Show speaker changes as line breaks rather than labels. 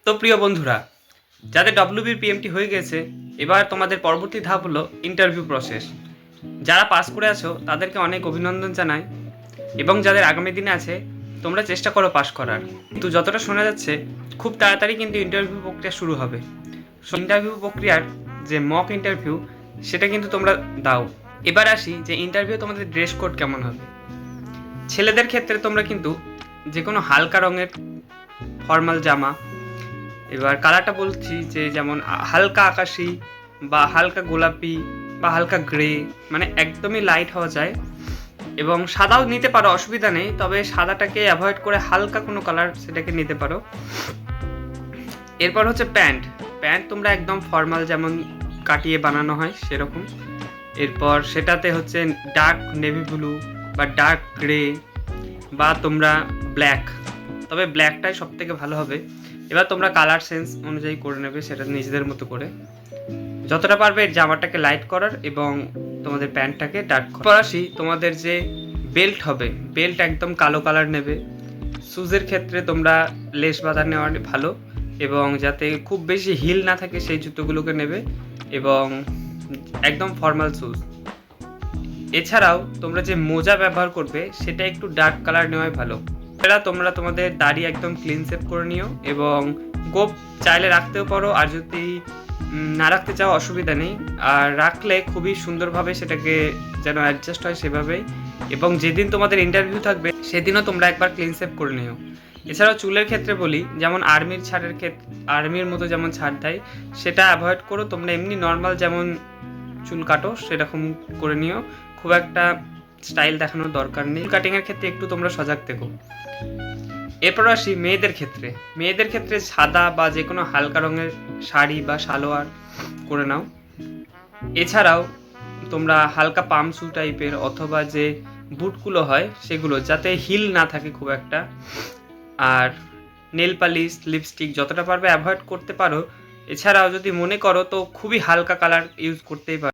তো প্রিয় বন্ধুরা, যাদের ডব্লিউবির পিএমটি হয়ে গেছে, এবার তোমাদের পরবর্তী ধাপ হলো ইন্টারভিউ প্রসেস। যারা পাস করে আছো তাদেরকে অনেক অভিনন্দন জানাই, এবং যাদের আগামী দিনে আছে তোমরা চেষ্টা করো পাস করার। কিন্তু যতটা শোনা যাচ্ছে খুব তাড়াতাড়ি কিন্তু ইন্টারভিউ প্রক্রিয়া শুরু হবে। ইন্টারভিউ প্রক্রিয়ার যে মক ইন্টারভিউ সেটা কিন্তু তোমরা দাও। এবার আসি যে ইন্টারভিউ তোমাদের ড্রেস কোড কেমন হবে। ছেলেদের ক্ষেত্রে তোমরা কিন্তু যে কোনো হালকা রঙের ফর্মাল জামা, এবার কালারটা বলছি যে যেমন হালকা আকাশি বা হালকা গোলাপি বা হালকা গ্রে, মানে একদমই লাইট হওয়া যায়। এবং সাদাও নিতে পারো, অসুবিধা নেই, তবে সাদাটাকে অ্যাভয়েড করে হালকা কোনো কালার সেটাকে নিতে পারো। এরপর হচ্ছে প্যান্ট। প্যান্ট তোমরা একদম ফর্মাল যেমন কাটিয়ে বানানো হয় সেরকম। এরপর সেটাতে হচ্ছে ডার্ক নেভি ব্লু বা ডার্ক গ্রে বা তোমরা ব্ল্যাক, তবে ব্ল্যাকটাই সব থেকে ভালো হবে। এবার তোমরা কালার সেন্স অনুযায়ী করে নেবে সেটা নিজেদের মতো করে, যতটা পারবে জামাটাকে লাইট করার এবং তোমাদের প্যান্টটাকে ডার্ক করার। আসি তোমাদের যে বেল্ট হবে, বেল্ট একদম কালো কালার নেবে। শুজের ক্ষেত্রে তোমরা লেস বাঁধা নেওয়া ভালো, এবং যাতে খুব বেশি হিল না থাকে সেই জুতোগুলোকে নেবে, এবং একদম ফর্মাল শুজ। এছাড়াও তোমরা যে মোজা ব্যবহার করবে সেটা একটু ডার্ক কালার নেওয়াই ভালো। এছাড়া তোমরা তোমাদের দাড়ি একদম ক্লিন শেভ করে নিও, এবং গোপ চাইলে রাখতেও পারো, আর যদি না রাখতে চাও অসুবিধা নেই, আর রাখলে খুবই সুন্দরভাবে সেটাকে যেন অ্যাডজাস্ট হয় সেভাবেই। এবং যেদিন তোমাদের ইন্টারভিউ থাকবে সেদিনও তোমরা একবার ক্লিন শেভ করে নিও। এছাড়াও চুলের ক্ষেত্রে বলি, যেমন আর্মির ছাড়ের ক্ষেত্রে আর্মির মতো যেমন ছাড় দেয় সেটা অ্যাভয়েড করো। তোমরা এমনি নর্মাল যেমন চুল কাটো সেরকম করে নিও, খুব একটা স্টাইল দেখানোর দরকার নেই। কাটিংয়ের ক্ষেত্রে একটু তোমরা সজাগ থেকো। এরপর আসি মেয়েদের ক্ষেত্রে। মেয়েদের ক্ষেত্রে সাদা বা যে কোনো হালকা রঙের শাড়ি বা সালোয়ার করে নাও। এছাড়াও তোমরা হালকা পামসু টাইপের অথবা যে বুটগুলো হয় সেগুলো, যাতে হিল না থাকে খুব একটা। আর নেল পালিশ, লিপস্টিক যতটা পারবে অ্যাভয়েড করতে পারো। এছাড়াও যদি মনে করো তো খুবই হালকা কালার ইউজ করতেই পারো।